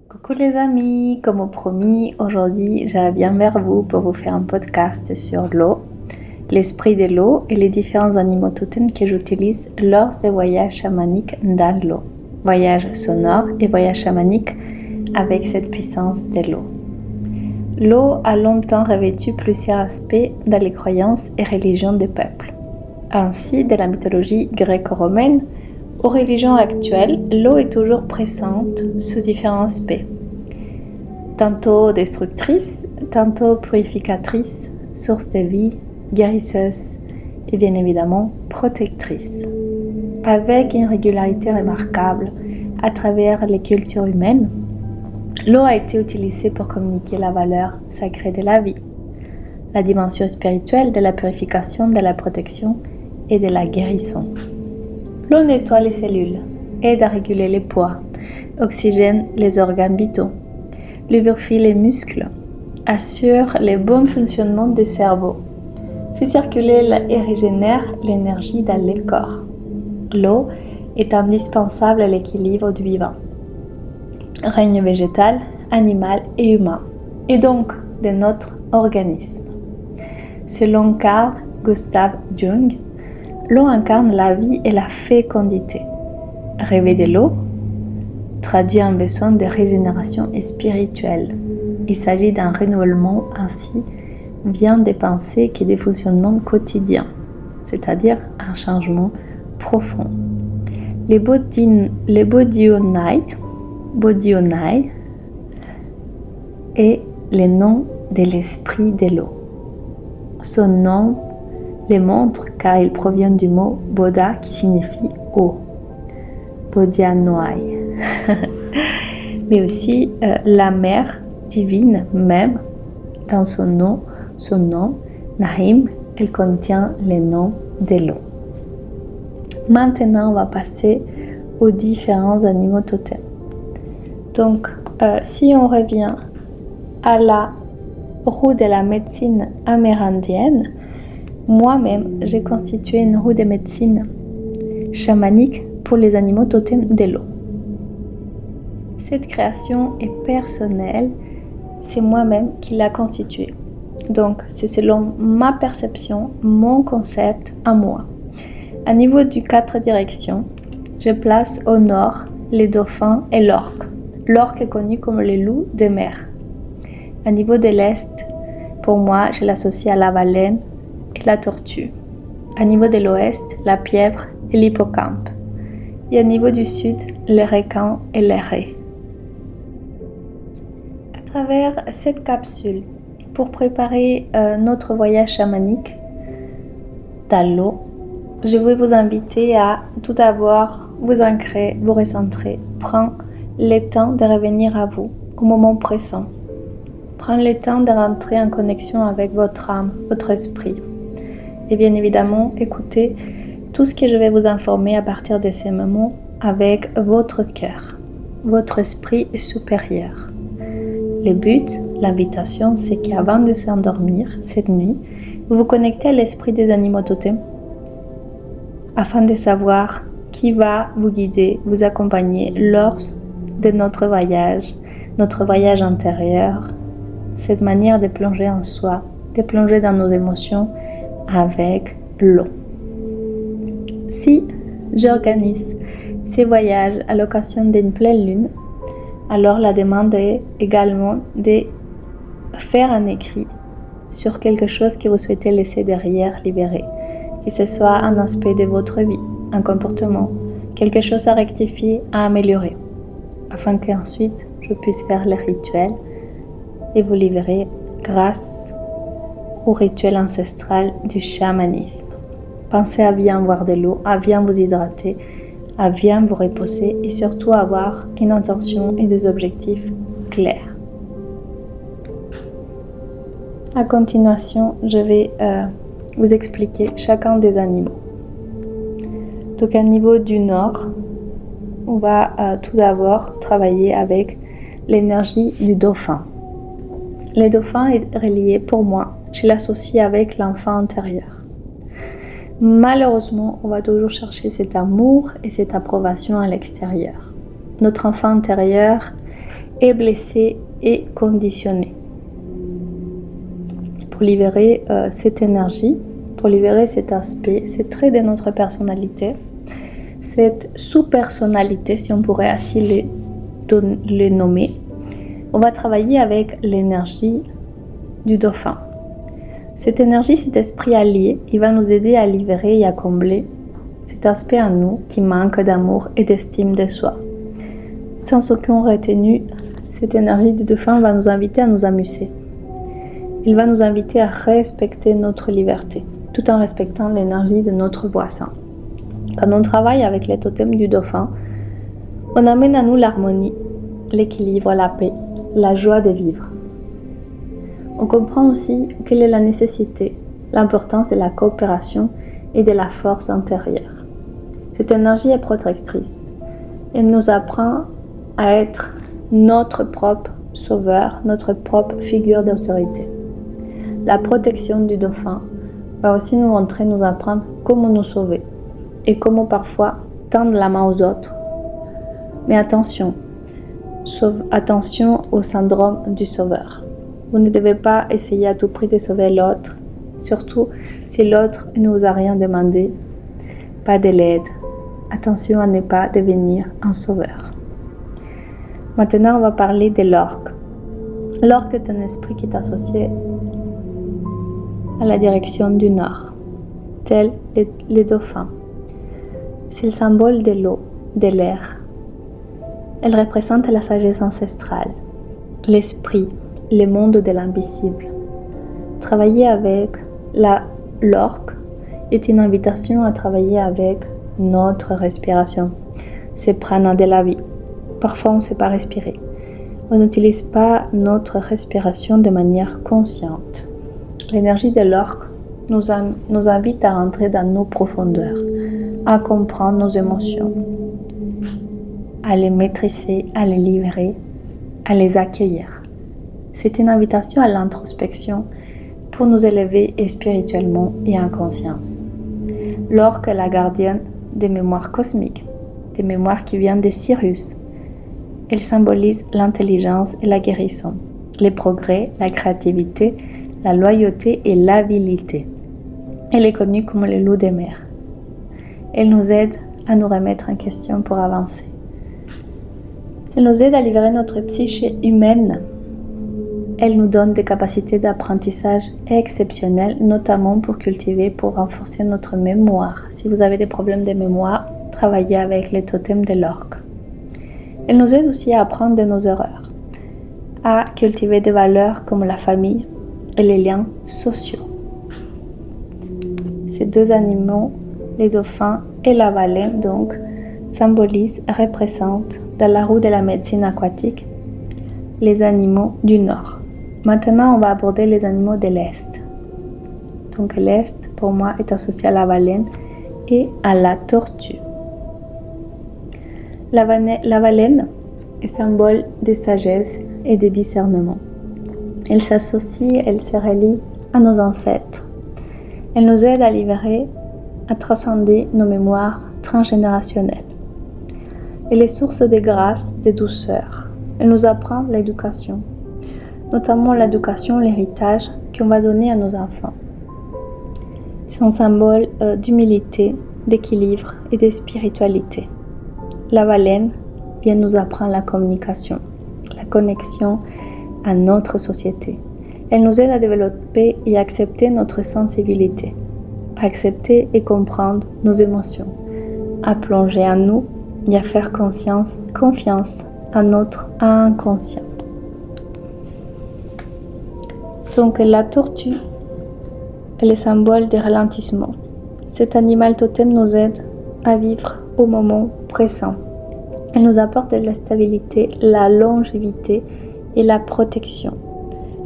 Coucou les amis, comme promis, aujourd'hui je viens vers vous pour vous faire un podcast sur l'eau, l'esprit de l'eau et les différents animaux totems que j'utilise lors des voyages chamaniques dans l'eau. Voyages sonores et voyages chamaniques avec cette puissance de l'eau. L'eau a longtemps revêtu plusieurs aspects dans les croyances et religions des peuples. Ainsi, de la mythologie gréco-romaine aux religions actuelles, l'eau est toujours présente sous différents aspects. Tantôt destructrice, tantôt purificatrice, source de vie, guérisseuse et bien évidemment protectrice. Avec une régularité remarquable à travers les cultures humaines, l'eau a été utilisée pour communiquer la valeur sacrée de la vie, la dimension spirituelle de la purification, de la protection et de la guérison. L'eau nettoie les cellules, aide à réguler les poids, oxygène les organes vitaux, lubrifie les muscles, assure le bon fonctionnement du cerveau, fait circuler et régénère l'énergie dans le corps. L'eau est indispensable à l'équilibre du vivant, règne végétal, animal et humain, et donc de notre organisme. Selon Carl Gustav Jung, l'eau incarne la vie et la fécondité. Rêver de l'eau traduit un besoin de régénération spirituelle. Il s'agit d'un renouvellement ainsi bien des pensées que des fonctionnements quotidiens, c'est-à-dire un changement profond. Les Bodhyonai est le nom de l'esprit de l'eau. Son nom le montre car il provient du mot Bodha qui signifie eau, Bodhyanoai, mais aussi la mère divine même dans son nom, Nahim, elle contient le nom de l'eau. Maintenant, on va passer aux différents animaux totems. Donc, si on revient à la roue de la médecine amérindienne, moi-même, j'ai constitué une roue de médecine chamanique pour les animaux totems de l'eau. Cette création est personnelle, c'est moi-même qui l'ai constituée. Donc, c'est selon ma perception, mon concept à moi. À niveau du 4 directions, je place au nord les dauphins et l'orque. L'orque est connu comme le loup des mers. À niveau de l'est, pour moi, je l'associe à la baleine et la tortue. À niveau de l'ouest, la pieuvre et l'hippocampe. Et à niveau du sud, les requins et les raies. À travers cette capsule, pour préparer notre voyage chamanique dans l'eau, je vais vous inviter à tout d'abord vous ancrer, vous recentrer. Prends le temps de revenir à vous au moment présent. Prends le temps de rentrer en connexion avec votre âme, votre esprit. Et bien évidemment, écoutez tout ce que je vais vous informer à partir de ces moments avec votre cœur. Votre esprit est supérieur. Le but, l'invitation, c'est qu'avant de s'endormir cette nuit, vous vous connectez à l'esprit des animaux totems afin de savoir qui va vous guider, vous accompagner lors de notre voyage intérieur, cette manière de plonger en soi, de plonger dans nos émotions avec l'eau. Si j'organise ces voyages à l'occasion d'une pleine lune, alors la demande est également de faire un écrit sur quelque chose que vous souhaitez laisser derrière, libérer, que ce soit un aspect de votre vie, un comportement, quelque chose à rectifier, à améliorer, afin qu'ensuite je puisse faire le rituel et vous livrer grâce au rituel ancestral du chamanisme. Pensez à bien boire de l'eau, à bien vous hydrater, à bien vous reposer et surtout avoir une intention et des objectifs clairs. À continuation, je vais vous expliquer chacun des animaux. Donc, au niveau du nord, on va tout d'abord travailler avec l'énergie du dauphin. Le dauphin est relié pour moi, je l'associe avec l'enfant intérieur. Malheureusement, on va toujours chercher cet amour et cette approbation à l'extérieur. Notre enfant intérieur est blessé et conditionné. Pour libérer cette énergie, pour libérer cet aspect, ces traits de notre personnalité, cette sous-personnalité, si on pourrait ainsi les nommer, on va travailler avec l'énergie du dauphin. Cette énergie, cet esprit allié, il va nous aider à libérer et à combler cet aspect en nous qui manque d'amour et d'estime de soi. Sans aucune retenue, cette énergie du dauphin va nous inviter à nous amuser. Il va nous inviter à respecter notre liberté, tout en respectant l'énergie de notre voisin. Quand on travaille avec les totems du dauphin, on amène à nous l'harmonie, l'équilibre, la paix, la joie de vivre. On comprend aussi quelle est la nécessité, l'importance de la coopération et de la force intérieure. Cette énergie est protectrice. Elle nous apprend à être notre propre sauveur, notre propre figure d'autorité. La protection du dauphin va aussi nous montrer, nous apprendre comment nous sauver et comment parfois tendre la main aux autres. Mais attention au syndrome du sauveur. Vous ne devez pas essayer à tout prix de sauver l'autre, surtout si l'autre ne vous a rien demandé, pas de l'aide. Attention à ne pas devenir un sauveur. Maintenant, on va parler de l'orque. L'orque est un esprit qui est associé à la direction du nord, tel les dauphins. C'est le symbole de l'eau, de l'air. Elle représente la sagesse ancestrale, l'esprit, le monde de l'invisible. Travailler avec l'orque est une invitation à travailler avec notre respiration, c'est prana de la vie. Parfois, on ne sait pas respirer. On n'utilise pas notre respiration de manière consciente. L'énergie de l'orque nous invite à rentrer dans nos profondeurs, à comprendre nos émotions, à les maîtriser, à les libérer, à les accueillir. C'est une invitation à l'introspection pour nous élever spirituellement et en conscience. L'orque est la gardienne des mémoires cosmiques, des mémoires qui viennent de Sirius. Elle symbolise l'intelligence et la guérison, les progrès, la créativité, la loyauté et l'habileté. Elle est connue comme le loup des mers. Elle nous aide à nous remettre en question pour avancer. Elle nous aide à libérer notre psyché humaine. Elle nous donne des capacités d'apprentissage exceptionnelles, notamment pour cultiver, pour renforcer notre mémoire. Si vous avez des problèmes de mémoire, travaillez avec les totems de l'orque. Elle nous aide aussi à apprendre de nos erreurs, à cultiver des valeurs comme la famille et les liens sociaux. Ces deux animaux, les dauphins et la baleine, donc, symbolisent et représentent dans la roue de la médecine aquatique les animaux du Nord. Maintenant, on va aborder les animaux de l'Est. Donc l'Est, pour moi, est associé à la baleine et à la tortue. La baleine est symbole de sagesse et de discernement. Elle s'associe, elle se relie à nos ancêtres. Elle nous aide à libérer, à transcender nos mémoires transgénérationnelles. Elle est source de grâce, de douceur. Elle nous apprend l'éducation, notamment l'éducation, l'héritage qu'on va donner à nos enfants. C'est un symbole d'humilité, d'équilibre et de spiritualité. La baleine vient nous apprendre la communication, la connexion à notre société. Elle nous aide à développer et accepter notre sensibilité, à accepter et comprendre nos émotions, à plonger en nous et à faire confiance à notre inconscient. Donc la tortue est le symbole des ralentissements. Cet animal totem nous aide à vivre au moment présent. Elle nous apporte de la stabilité, la longévité et la protection.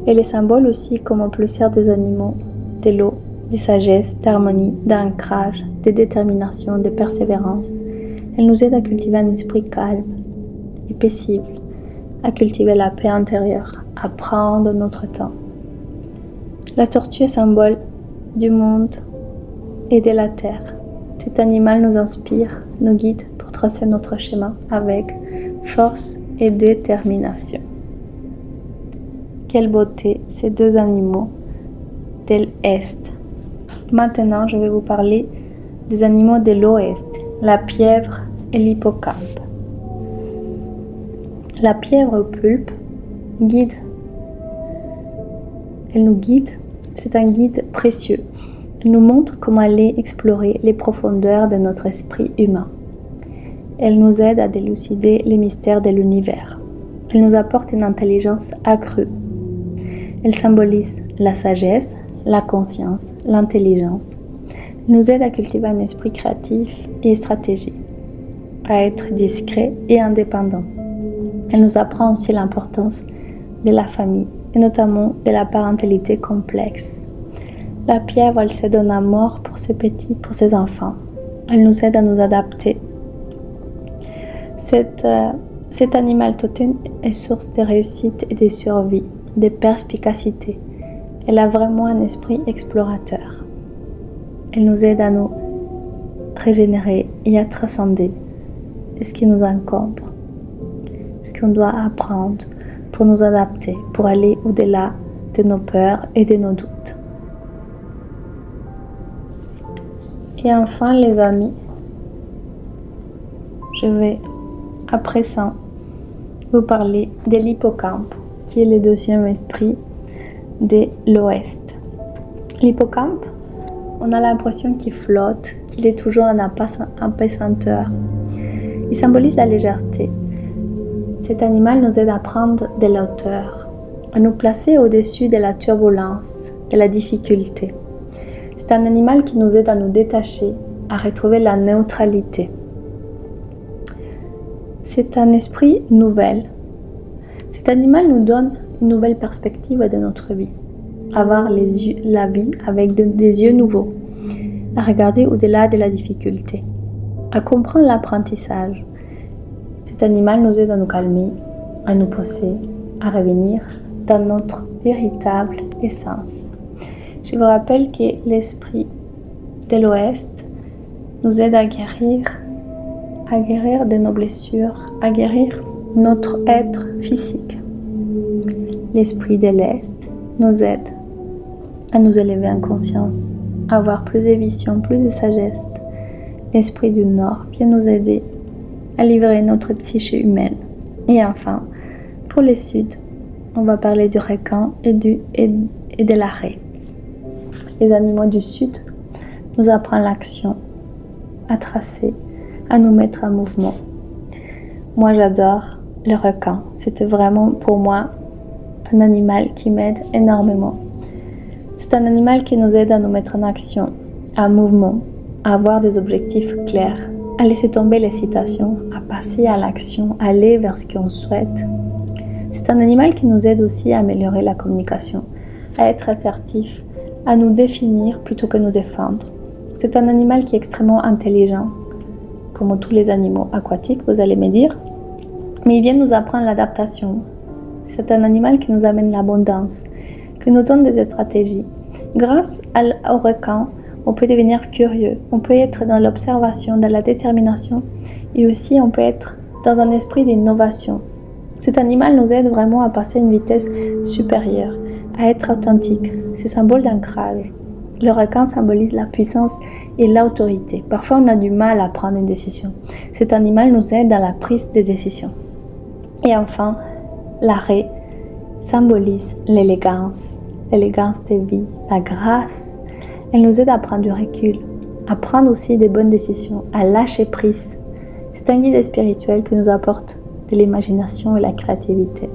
Elle est symbole aussi, comme plusieurs des animaux, de l'eau, de sagesse, d'harmonie, d'ancrage, de détermination, de persévérance. Elle nous aide à cultiver un esprit calme et paisible, à cultiver la paix intérieure, à prendre notre temps. La tortue est symbole du monde et de la terre. Cet animal nous inspire, nous guide pour tracer notre chemin avec force et détermination. Quelle beauté ces deux animaux de l'Est. Maintenant, je vais vous parler des animaux de l'Ouest, la pieuvre et l'hippocampe. La pieuvre au pulpe elle nous guide, c'est un guide précieux. Elle nous montre comment aller explorer les profondeurs de notre esprit humain. Elle nous aide à délucider les mystères de l'univers. Elle nous apporte une intelligence accrue. Elle symbolise la sagesse, la conscience, l'intelligence. Elle nous aide à cultiver un esprit créatif et stratégique, à être discret et indépendant. Elle nous apprend aussi l'importance de la famille et notamment de la parentalité complexe. La pieuvre, elle se donne à mort pour ses petits, pour ses enfants. Elle nous aide à nous adapter. Cet animal totem est source de réussite et de survie, de perspicacité. Elle a vraiment un esprit explorateur. Elle nous aide à nous régénérer et à transcender ce qui nous encombre, ce qu'on doit apprendre pour nous adapter, pour aller au-delà de nos peurs et de nos doutes. Et enfin, les amis, je vais à présent vous parler de l'hippocampe, qui est le deuxième esprit de l'Ouest. L'hippocampe, on a l'impression qu'il flotte, qu'il est toujours en apesanteur. Il symbolise la légèreté. Cet animal nous aide à prendre de la hauteur, à nous placer au-dessus de la turbulence, de la difficulté. C'est un animal qui nous aide à nous détacher, à retrouver la neutralité. C'est un esprit nouvel. Cet animal nous donne une nouvelle perspective de notre vie, à voir la vie avec des yeux nouveaux, à regarder au-delà de la difficulté, à comprendre l'apprentissage. Cet animal nous aide à nous calmer, à nous poser, à revenir dans notre véritable essence. Je vous rappelle que l'esprit de l'Ouest nous aide à guérir de nos blessures, à guérir notre être physique. L'esprit de l'Est nous aide à nous élever en conscience, à avoir plus de vision, plus de sagesse. L'esprit du Nord vient nous aider à libérer notre psyché humaine. Et enfin, pour le Sud, on va parler du requin et de la raie. Les animaux du Sud nous apprennent l'action, à tracer, à nous mettre en mouvement. Moi, j'adore le requin. C'était vraiment pour moi un animal qui m'aide énormément. C'est un animal qui nous aide à nous mettre en action, en mouvement, à avoir des objectifs clairs, à laisser tomber l'hésitation, à passer à l'action, à aller vers ce qu'on souhaite. C'est un animal qui nous aide aussi à améliorer la communication, à être assertif, à nous définir plutôt que nous défendre. C'est un animal qui est extrêmement intelligent, comme tous les animaux aquatiques, vous allez me dire, mais il vient nous apprendre l'adaptation. C'est un animal qui nous amène l'abondance, qui nous donne des stratégies. Grâce au requin, on peut devenir curieux, on peut être dans l'observation, dans la détermination, et aussi on peut être dans un esprit d'innovation. Cet animal nous aide vraiment à passer à une vitesse supérieure, à être authentique. C'est symbole d'ancrage. Le requin symbolise la puissance et l'autorité. Parfois, on a du mal à prendre une décision. Cet animal nous aide dans la prise des décisions. Et enfin, la raie symbolise l'élégance de vie, la grâce. Elle nous aide à prendre du recul, à prendre aussi des bonnes décisions, à lâcher prise. C'est un guide spirituel qui nous apporte de l'imagination et la créativité.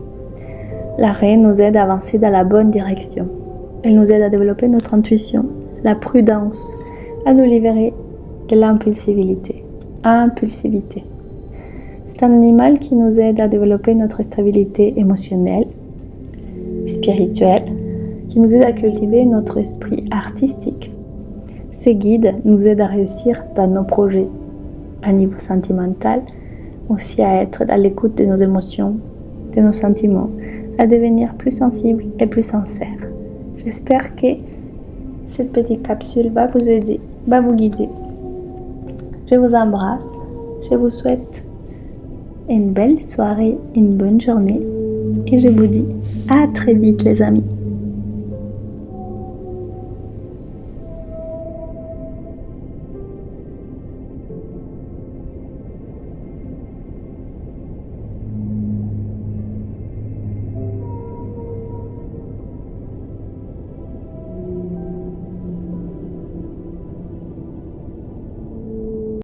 La raie nous aide à avancer dans la bonne direction. Elle nous aide à développer notre intuition, la prudence, à nous libérer de l'impulsivité. C'est un animal qui nous aide à développer notre stabilité émotionnelle, spirituelle, qui nous aide à cultiver notre esprit artistique. Ces guides nous aident à réussir dans nos projets, à niveau sentimental, aussi à être à l'écoute de nos émotions, de nos sentiments, à devenir plus sensibles et plus sincères. J'espère que cette petite capsule va vous aider, va vous guider. Je vous embrasse. Je vous souhaite une belle soirée, une bonne journée et je vous dis à très vite les amis.